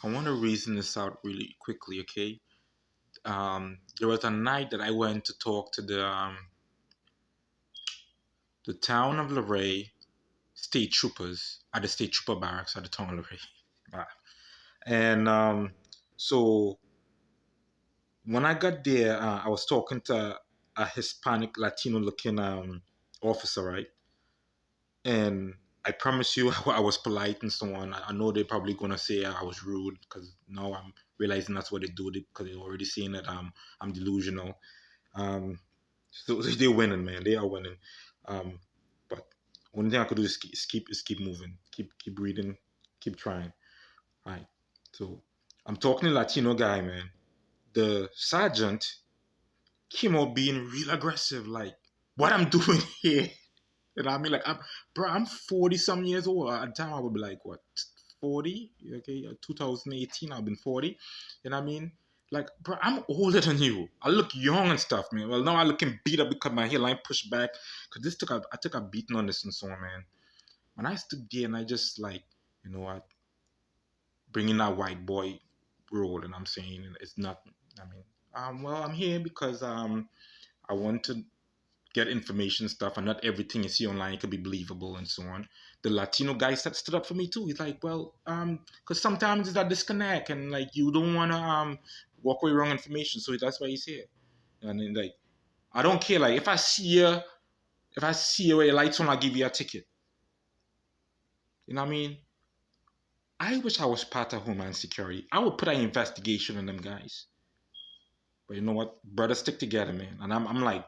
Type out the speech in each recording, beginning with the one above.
I want to reason this out really quickly, okay? There was a night that I went to talk to the town of Luray state troopers at the state trooper barracks at the town of Luray. And so when I got there, I was talking to a Hispanic Latino looking officer, right? And I promise you, I was polite and so on. I know they're probably gonna say I was rude because now I'm realizing that's what they do because they're already saying that I'm delusional. Um, so they're winning, man. They are winning. Um, but one thing I could do is keep moving, keep reading, keep trying. All right. So I'm talking to Latino guy, man. The sergeant came out being real aggressive, like what I'm doing here. You know what I mean? Like I'm 40 some years old. At the time I would be like what 40? Okay, 2018 I've been 40. You know what I mean? Like, bro, I'm older than you. I look young and stuff, man. Well, now I looking beat up because my hairline pushed back. Cause I took a beating on this and so on, man. When I stood there and I just like, you know what, bringing that white boy role, and I'm saying it's not. I mean, well, I'm here because I want to get information stuff, and not everything you see online can be believable and so on. The Latino guy stood up for me too. He's like, well, because sometimes it's a disconnect, and like you don't want to walk away wrong information, so that's why he's here. And then like, I don't care. Like if I see you where your lights on, I'll give you a ticket. You know what I mean? I wish I was part of Homeland Security. I would put an investigation on them guys. But you know what? Brothers stick together, man. And I'm like,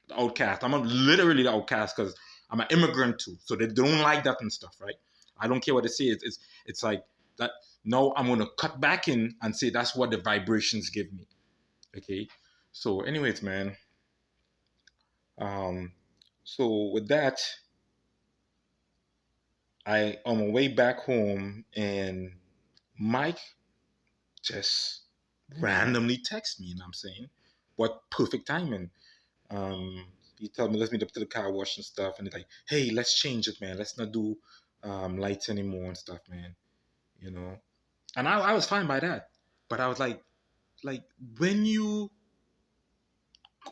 the outcast. I'm literally the outcast because I'm an immigrant too. So they don't like that and stuff, right? I don't care what they say. It's like that. No, I'm gonna cut back in and say that's what the vibrations give me. Okay. So, anyways, man. Um. So with that, I on my way back home, and Mike just randomly texts me, and I'm saying, "What perfect timing." Um, he told me let's meet up to the car wash and stuff, and he's like, "Hey, let's change it, man. Let's not do lights anymore and stuff, man." You know, and I was fine by that, but I was like when you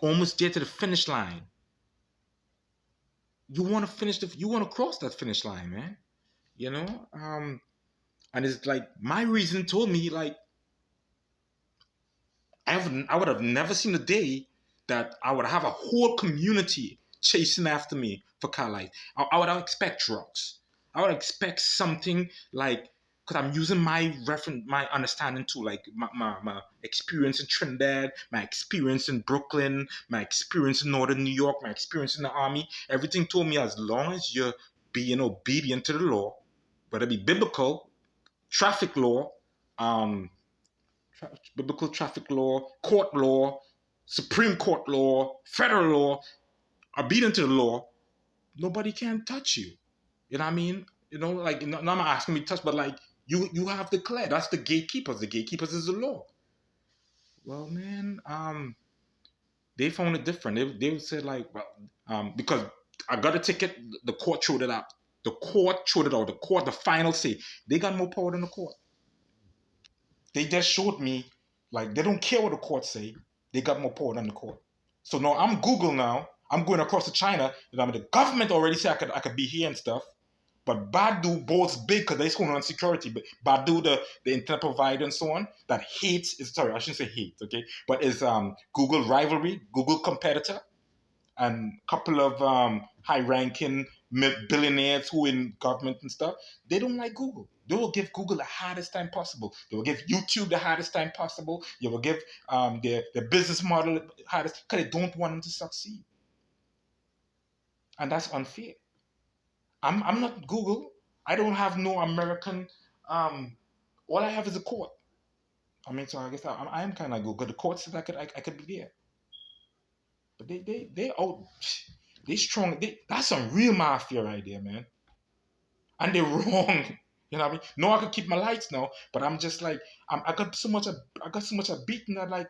almost get to the finish line, you want to you want to cross that finish line, man. You know, and it's like my reason told me like I would have never seen a day that I would have a whole community chasing after me for car light. I would expect drugs. I would expect something like because I'm using my reference, my understanding too, like my experience in Trinidad, my experience in Brooklyn, my experience in Northern New York, my experience in the army. Everything told me as long as you're being obedient to the law, whether it be biblical, traffic law, um, biblical traffic law, court law, Supreme Court law, federal law, obedient to the law, nobody can touch you. You know what I mean? You know, like no, I'm not asking me to touch, but like you have declared that's the gatekeepers. The gatekeepers is the law. Well, man, they found it different. They said like, well, because I got a ticket, the court threw it out. The court threw it out. The final say they got more power than the court. They just showed me like they don't care what the court say. They got more power than the court. So now I'm Google now. I'm going across to China. And I mean, the government already said I could be here and stuff. But Badu boasts big because they're going on security. But Badu, the internet provider and so on, that hates is sorry, I shouldn't say hate, okay? But is Google rivalry, Google competitor and a couple of high-ranking billionaires who in government and stuff, they don't like Google. They will give Google the hardest time possible. They will give YouTube the hardest time possible. They will give their business model the hardest because they don't want them to succeed, and that's unfair. I'm not Google. I don't have no American. All I have is a court. I mean, so I guess I am kind of Google. The court said I could be there, but they out. They strong. That's some real mafia right there, man. And they're wrong. You know what I mean? No, I could keep my lights now, but I'm just like I got so much. I got so much of beating that like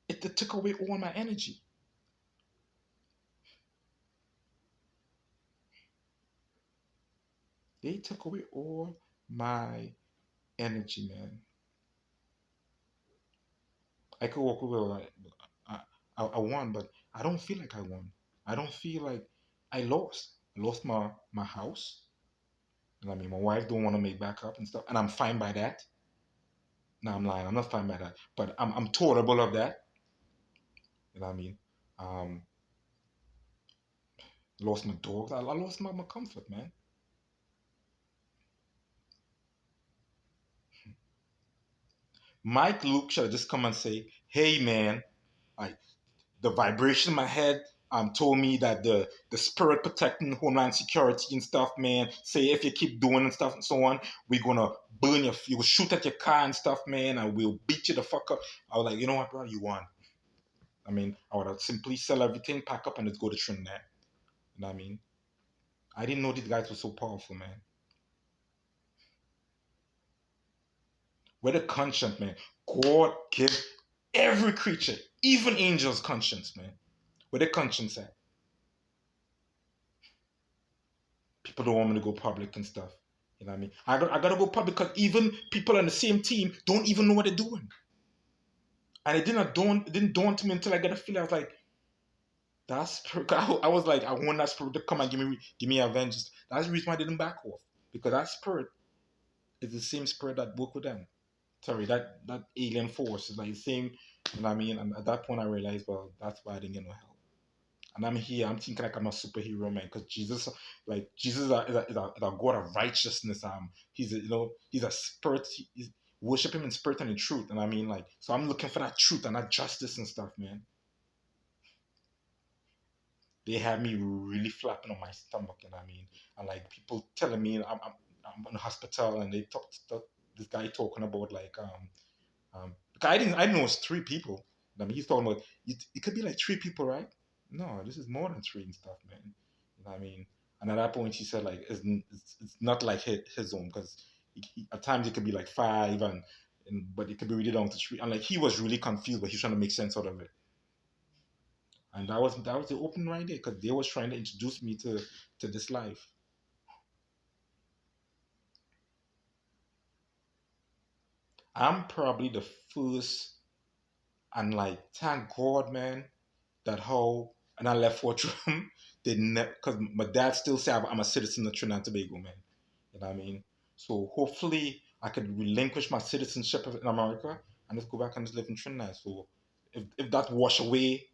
it took away all my energy. They took away all my energy, man. I could walk away like I, I won, but I don't feel like I won. I don't feel like I lost. I lost my house. And I mean, my wife don't want to make back up and stuff, and I'm fine by that. No, I'm lying. I'm not fine by that, but I'm tolerable of that. You know what I mean? Um, lost my dogs. I lost my comfort, man. Mike Luke should have just come and say, "Hey, man, I the vibration in my head told me that the spirit protecting homeland security and stuff, man. Say if you keep doing and stuff and so on, we're gonna burn your, you will shoot at your car and stuff, man, and we'll beat you the fuck up." I was like, you know what, bro, you won. I mean, I would have simply sell everything, pack up, and just go to Trinidad. You know what I mean? I didn't know these guys were so powerful, man. We're the conscience, man. God gives every creature, even angels, conscience, man. Where the conscience at? People don't want me to go public and stuff. You know what I mean? I gotta go public because even people on the same team don't even know what they're doing. And it didn't dawn to me until I got a feeling. I was like, that's I was like, I want that spirit to come and give me avengers. That's the reason why I didn't back off. Because that spirit is the same spirit that worked with them. Sorry, that alien force is like the same, you know what I mean? And at that point I realized, well, that's why I didn't get no help. And I'm here. I'm thinking like I'm a superhero, man, because Jesus, like Jesus, is a God of righteousness. He's a, he's a spirit. He's, worship him in spirit and in truth. And I mean, like, so I'm looking for that truth and that justice and stuff, man. They have me really flapping on my stomach, and I mean, and like people telling me I'm in the hospital, and they talk this guy talking about like I didn't know it's three people. I mean, he's talking about it could be like three people, right? No, this is more than three and stuff, man. You know what I mean? And at that point, he said like it's not like his own because at times it could be like five but it could be really down to three. And like he was really confused, but he's trying to make sense out of it. And that was the opening right there because they was trying to introduce me to this life. I'm probably the first, and like thank God, man, that how and I left Fortran. They never because my dad still say I'm a citizen of Trinidad and Tobago, man. You know what I mean? So hopefully I could relinquish my citizenship in America and just go back and just live in Trinidad. So if that wash away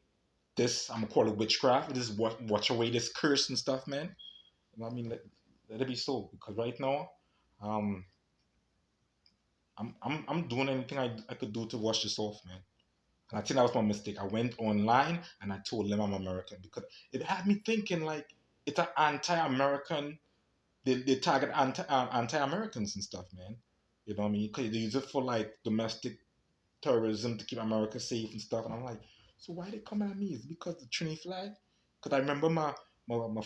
this, I'm gonna call it witchcraft. This wash away this curse and stuff, man. You know what I mean? Let it be so because right now, um, I'm doing anything I could do to wash this off, man. And I think that was my mistake. I went online and I told them I'm American because it had me thinking like it's an anti-American. They target anti-Americans and stuff, man. You know what I mean? Because they use it for like domestic terrorism to keep America safe and stuff. And I'm like, so why they coming at me? Is it because the Trinity flag? Because I remember my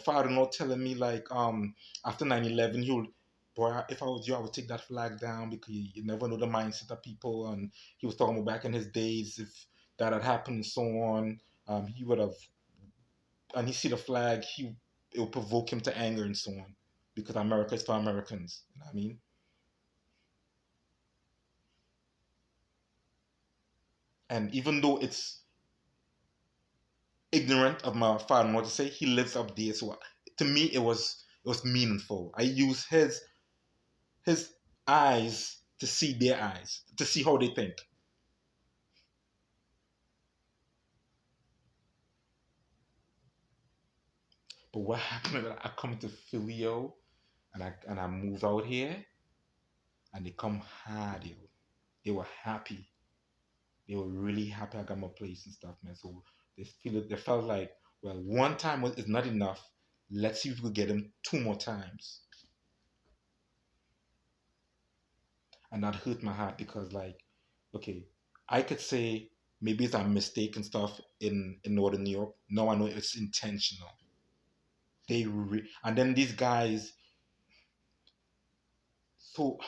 father-in-law telling me like after 9/11 he would, boy, if I was you I would take that flag down because you never know the mindset of people. And he was talking about back in his days if that had happened and so on, he would have, and he see the flag, it will provoke him to anger and so on because America is for Americans. You know what I mean? And even though it's ignorant of my father what to say, he lives up there. So to me, it was meaningful. I use his eyes to see their eyes, to see how they think. But what happened? I come to Filio, and I move out here, and they come hard, yo. They were happy. They were really happy I got my place and stuff, man. So they felt like, well, one time is not enough. Let's see if we get them two more times. And that hurt my heart because like, okay, I could say maybe it's a mistake and stuff in Northern New York. No, I know it's intentional. And then these guys, so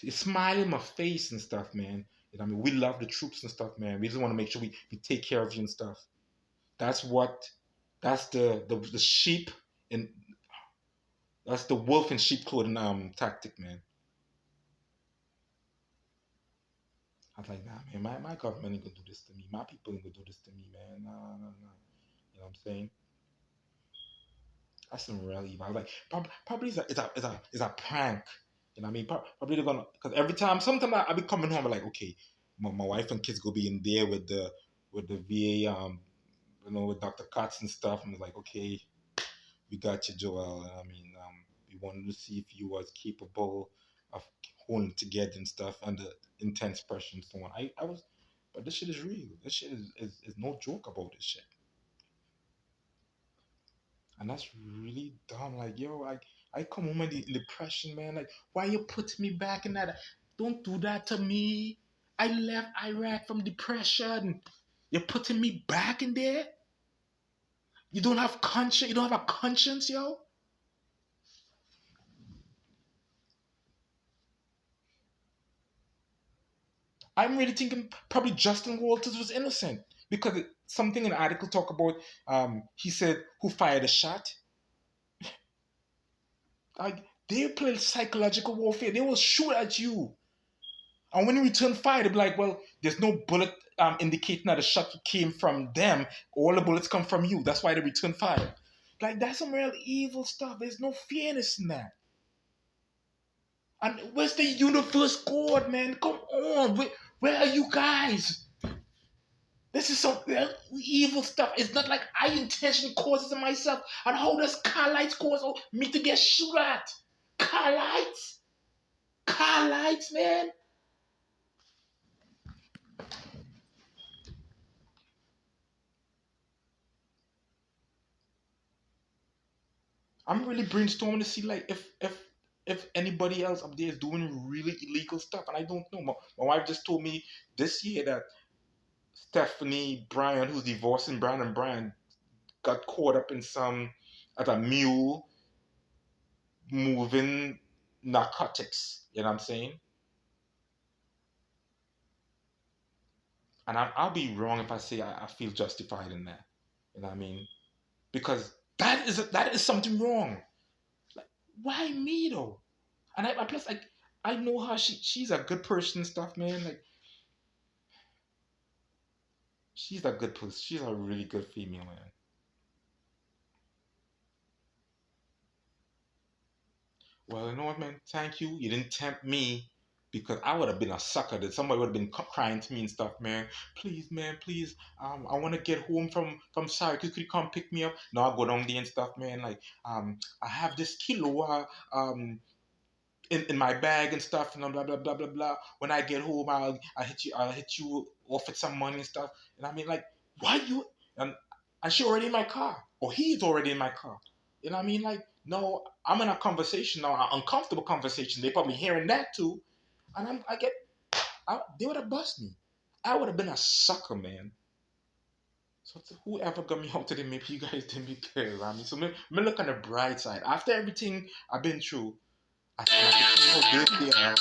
it's smiling in my face and stuff, man. You know what I mean, we love the troops and stuff, man. We just want to make sure we take care of you and stuff. That's what that's the sheep and that's the wolf in sheep clothing tactic, man. I was like, nah, man, my government ain't gonna do this to me. My people ain't gonna do this to me, man. Nah, nah, nah. You know what I'm saying? That's some real evil. I was like, probably it's a prank. You know what I mean? Probably they're gonna, because every time, sometimes I be coming home, I'm like, okay, my wife and kids go be in there with the VA, with Dr. Katz and stuff. And it's like, okay, we got you, Joel. I mean, we wanted to see if you was capable of holding together and stuff under intense pressure and so on. I was, but this shit is real. This shit is no joke about this shit. And that's really dumb. Like, yo, I come home in depression, man. Like, why you putting me back in that? Don't do that to me. I left Iraq from depression. You're putting me back in there? You don't have conscience. You don't have a conscience, yo. I'm really thinking probably Justin Walters was innocent because something in the article talk about. He said who fired a shot. Like they play psychological warfare. They will shoot at you, and when you return fire, they'll be like, "Well, there's no bullet indicating that the shot came from them. All the bullets come from you. That's why they return fire." Like that's some real evil stuff. There's no fairness in that. And where's the universe God, man? Come on, where are you guys? This is some evil stuff. It's not like I intentionally causes it myself. And how does Carlites cause me to get shot at? Carlites? Carlites, man? I'm really brainstorming to see like if anybody else up there is doing really illegal stuff, and I don't know. My wife just told me this year that Stephanie Bryan, who's divorcing Brandon Bryan, got caught up in some at a mule moving narcotics. You know what I'm saying? And I'll be wrong if I say I feel justified in that. You know what I mean? Because that is something wrong. Like, why me though? And I plus like I know how she's a good person and stuff, man. Like she's a good person. She's a really good female, man. Well, you know what, man? Thank you. You didn't tempt me because I would have been a sucker. That somebody would have been crying to me and stuff, man. Please, man, please. I want to get home from Syracuse. Could you come pick me up? No, I go down there and stuff, man. Like, I have this kilo, in my bag and stuff, and blah blah blah blah blah. When I get home, I'll hit you off with some money and stuff. And I mean, like, why you? And she already in my car, or he's already in my car. You know what I mean? Like, no, I'm in a conversation now, an uncomfortable conversation. They probably hearing that too, and they would have bust me. I would have been a sucker, man. So to whoever got me out today, maybe you guys didn't be care. I mean, so me look on the bright side. After everything I've been through, I can see how good they are.